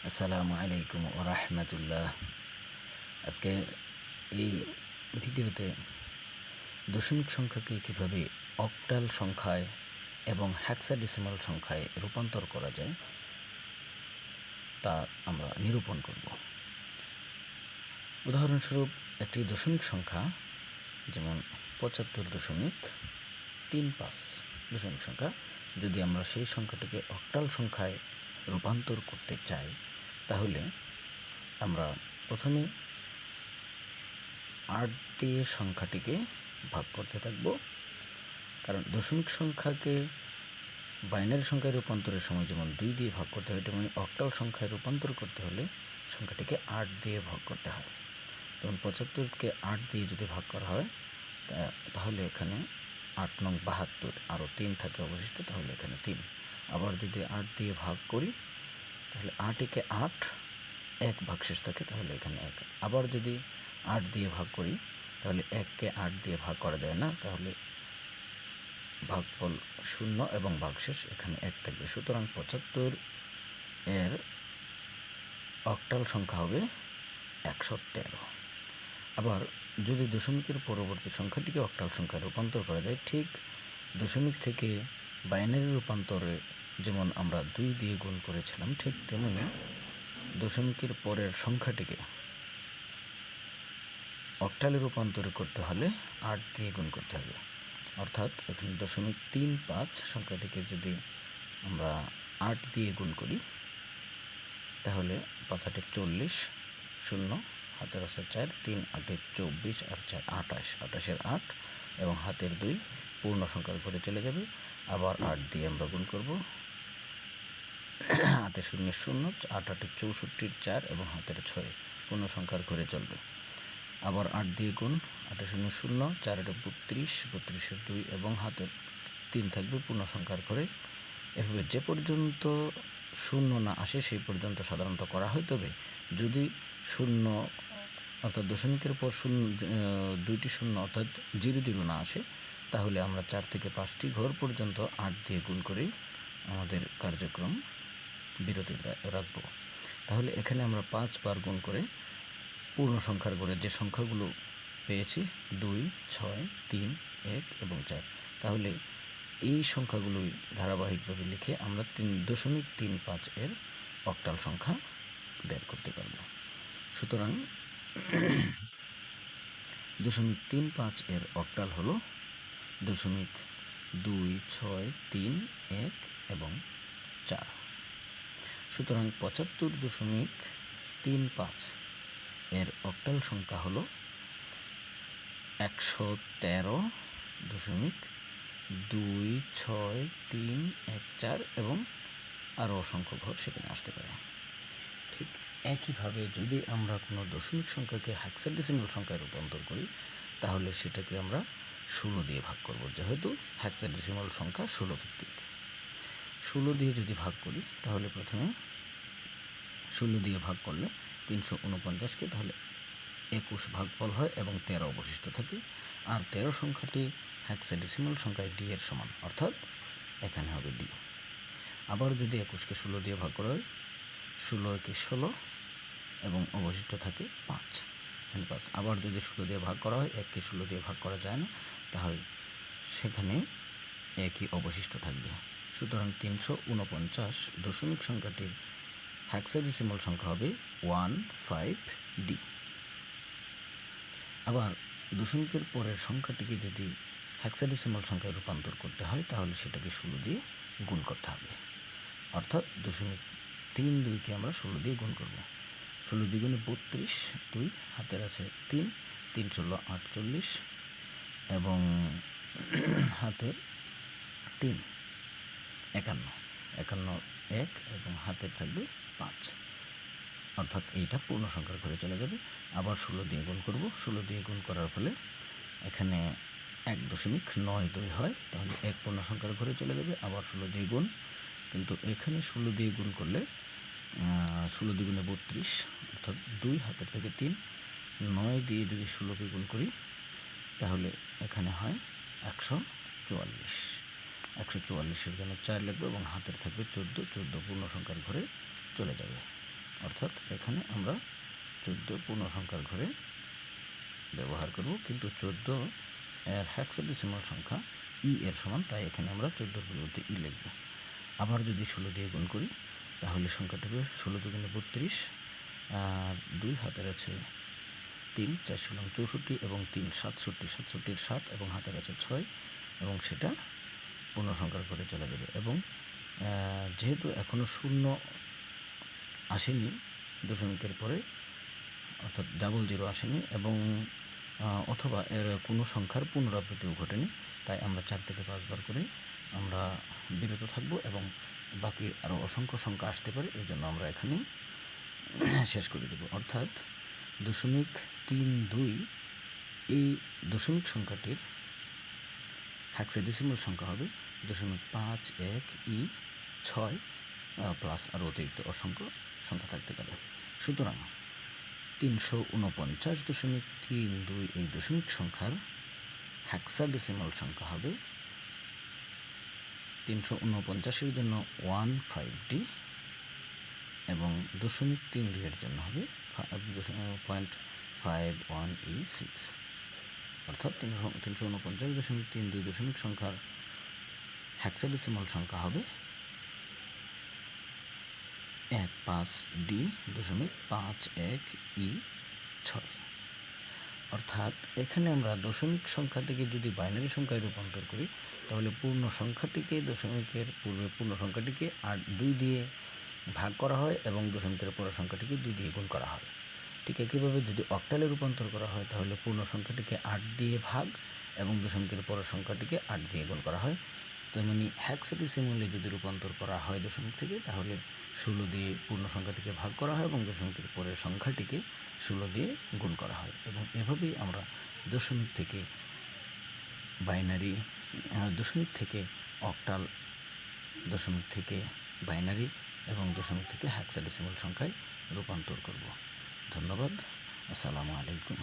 আসসালামু আলাইকুম ওয়া রাহমাতুল্লাহ। আজকে এই ভিডিওতে দশমিক সংখ্যাকে কীভাবে অক্টাল সংখ্যায় এবং হেক্সাডেসিমাল সংখ্যায় রূপান্তর করা যায় তা আমরা নিরূপণ করব। উদাহরণস্বরূপ একটি দশমিক সংখ্যা যেমন ৭৫.৩৫ দশমিক সংখ্যা, যদি আমরা সেই সংখ্যাটিকে অক্টাল সংখ্যায় রূপান্তর করতে চাই তাহলে আমরা প্রথমে ৮ দিয়ে সংখ্যাটিকে ভাগ করতে থাকব, কারণ দশমিক সংখ্যাকে বাইনারি সংখ্যায় রূপান্তরের সময় যেমন ২ দিয়ে ভাগ করতে হয়, তেমনি অক্টাল সংখ্যায় রূপান্তর করতে হলে সংখ্যাটিকে ৮ দিয়ে ভাগ করতে হয়। যেমন ৭৫কে ৮ দিয়ে যদি ভাগ করা হয় তাহলে এখানে ৮ নং ৭২, আরও ৩ থাকে অবশিষ্ট, তাহলে এখানে ৩। আবার যদি ৮ দিয়ে ভাগ করি তাহলে ৮ × ৮ ১ ভাগশেষ থাকে, তাহলে এখানে ১। আবার যদি ৮ দিয়ে ভাগ করি তাহলে ১কে ৮ দিয়ে ভাগ করা যায় না, তাহলে ভাগফল ০ এবং ভাগশেষ এখানে ১ থাকবে। সুতরাং ৭৫ এর অক্টাল সংখ্যা হবে ১১৩। আবার যদি দশমিকের পরবর্তী সংখ্যাটিকে অক্টাল সংখ্যায় রূপান্তর করা যায়, ঠিক দশমিক থেকে বাইনারি রূপান্তরে যেমন আমরা ২ দিয়ে গুণ করেছিলাম, ঠিক তেমনি দশমিকের পরের সংখ্যাটিকে অক্টালে রূপান্তর করতে হলে ৮ দিয়ে গুণ করতে হবে। অর্থাৎ এখানে ০.৩৫ সংখ্যাটিকে যদি আমরা ৮ দিয়ে গুণ করি তাহলে ৫ ৮ ৪০, ০ হাতের আছে ৪, ৩ ৮ ২৪ আর ৪ ২৮, ২৮-এর ৮ এবং হাতের ২ পূর্ণ সংখ্যার ঘরে চলে যাবে। আবার ৮ দিয়ে আমরা গুণ করব, ৮ ০ ০, ৮ ৮ ৬৪-র ৪ এবং হাতের ৬ পূর্ণ সংখ্যার ঘরে চলবে। আবার ৮ দিয়ে গুণ, ৮ ০ ০, ৪ ৮ ৩২, ৩২-এর ২ এবং হাতের ৩ থাকবে পূর্ণ সংখ্যার ঘরে। এভাবে যে পর্যন্ত ০ না আসে সেই পর্যন্ত সাধারণত করা হয়। তবে যদি ০ অর্থাৎ দশমিকের পর ২টি ০ অর্থাৎ ০০ না আসে তাহলে আমরা ৪ থেকে ৫টি ঘর পর্যন্ত ৮ দিয়ে গুণ করেই আমাদের কার্যক্রম বিরতি রাখব। তাহলে এখানে আমরা ৫ বার গুণ করে পূর্ণ সংখ্যার ঘরে যে সংখ্যাগুলো পেয়েছি ২, ৬, ৩, ১ এবং ৪, তাহলে এই সংখ্যাগুলোই ধারাবাহিকভাবে লিখে আমরা ৩.৩৫ এর অক্টাল সংখ্যা বের করতে পারব। সুতরাং ০.৩৫ এর অক্টাল হলো 0.২৬৩১ এবং ৪। সুতরাং ৭৫.৩৫ এর অক্টাল সংখ্যা হলো ১১৩.২৬৩১৪ এবং আরও অসংখ্য ঘর সেখানে আসতে পারে। ঠিক একইভাবে যদি আমরা কোনো দশমিক সংখ্যাকে হেক্সাডেসিমাল সংখ্যায় রূপান্তর করি তাহলে সেটাকে আমরা ১৬ দিয়ে ভাগ করব, যেহেতু হেক্সাডেসিমাল সংখ্যা ১৬ ভিত্তিক। ১৬ দিয়ে যদি ভাগ করি তাহলে প্রথমে ১৬ দিয়ে ভাগ করলে ৩৪৯কে তাহলে ২১ ভাগফল হয় এবং ১৩ অবশিষ্ট থাকে। আর ১৩ সংখ্যাটি হেক্সাডেসিমাল সংখ্যায় ডি এর সমান, অর্থাৎ এখানে হবে ডি। আবার যদি ২১কে ১৬ দিয়ে ভাগ করা হয় ১৬ একে ১৬ এবং অবশিষ্ট থাকে ৫, এখানে ৫। আবার যদি ১৬ দিয়ে ভাগ করা হয়, ১কে ১৬ দিয়ে ভাগ করা যায় না, তাহলে সেখানে একই অবশিষ্ট থাকবে। সুতরাং ৩৪৯ দশমিক সংখ্যাটির হেক্সাডেসিমাল সংখ্যা হবে 15D। আবার দশমিকের পরের সংখ্যাটিকে যদি হেক্সাডেসিমাল সংখ্যায় রূপান্তর করতে হয় তাহলে সেটাকে ১৬ দিয়ে গুণ করতে হবে, অর্থাৎ ০.৩২কে আমরা ১৬ দিয়ে গুণ করব। ১৬ দ্বিগুণে ৩২, ২ হাতের আছে ৩, ৩ ১৬ ৪৮ এবং হাতের ৩ ৫১, ৫১ ১ এবং হাতের থাকবে ৫, অর্থাৎ এইটা পূর্ণ সংখ্যার ঘরে চলে যাবে। আবার ১৬ দিয়ে গুণ করব, ১৬ দিয়ে গুণ করার ফলে এখানে ১.৯২ হয়, তাহলে ১ পূর্ণ সংখ্যার ঘরে চলে যাবে। আবার ১৬ দিয়ে গুণ, কিন্তু এখানে ১৬ দিয়ে গুণ করলে ১৬ দ্বিগুণে ৩২, অর্থাৎ ২ হাতের থেকে ৩, ৯ দিয়ে যদি ১৬কে গুণ করি তাহলে এখানে হয় ১৪৪। ১৪৪-এর জন্য ৪ লিখব এবং হাতের থাকবে ১৪, ১৪ পূর্ণ সংখ্যার ঘরে চলে যাবে। অর্থাৎ এখানে আমরা 14 পূর্ণ সংখ্যার ঘরে ব্যবহার করব, কিন্তু 14 এর হেক্সাডেসিমাল সংখ্যা এর সমান, তাই এখানে আমরা 14 পরিবর্তে লিখব। আবার যদি 16 দিয়ে গুণ করি তাহলে সংখ্যাটা হবে 16 দুগুণে 32, আর 2 হাতের আছে 3, 4 ষোলো 64 এবং 3 67, 67 7 এবং হাতের আছে 6, এবং সেটা পূর্ণ সংখ্যার ঘরে চলে যাবে। এবং যেহেতু এখনও শূন্য আসেনি দশমিকের পরে, অর্থাৎ 00 আসেনি, এবং অথবা এর কোনো সংখ্যার পুনরাবৃত্তিও ঘটেনি, তাই আমরা 4 থেকে 5 বার করে আমরা বিরত থাকব, এবং বাকি আরও অসংখ্য সংখ্যা আসতে পারে, এই জন্য আমরা এখানে শেষ করে দেব। অর্থাৎ 0.32 এই দশমিক সংখ্যাটির হেক্সাডেসিমাল সংখ্যা হবে 0.51E6 প্লাস আরও অতিরিক্ত অসংখ্য সংখ্যা থাকতে পারে। সুতরাং 349.32 এই দশমিক সংখ্যার হেক্সাডেসিমাল সংখ্যা হবে 349-এর জন্য 15D এবং 0.32 এর জন্য হবে 0.51E6। অর্থাৎ 349.32 দশমিক সংখ্যার হেক্সাডেসিমাল সংখ্যা হবে 15D.51E6। অর্থাৎ এখানে আমরা দশমিক সংখ্যা থেকে যদি বাইনারি সংখ্যায় রূপান্তর করি তাহলে পূর্ণ সংখ্যাটিকে দশমিকের পূর্বে পূর্ণ সংখ্যাটিকে 2 দিয়ে ভাগ করা হয় এবং দশমিকের পরের সংখ্যাটিকে 2 দিয়ে গুণ করা হয়। ঠিক একইভাবে যদি অক্টালে রূপান্তর করা হয় তাহলে পূর্ণ সংখ্যাটিকে 8 দিয়ে ভাগ এবং দশমিকের পরের সংখ্যাটিকে 8 দিয়ে গুণ করা হয়। তেমনি হেক্সাডেসিমালে যদি রূপান্তর করা হয় দশমিক থেকে তাহলে 16 দিয়ে পূর্ণ সংখ্যাটিকে ভাগ করা হয় এবং দশমিকের পরের সংখ্যাটিকে 16 দিয়ে গুণ করা হয়। এবং এভাবেই আমরা দশমিক থেকে বাইনারি, দশমিক থেকে অক্টাল, দশমিক থেকে বাইনারি এবং দশমিক থেকে হেক্সাডেসিমাল সংখ্যায় রূপান্তর করব। ধন্যবাদ। আসসালামু আলাইকুম।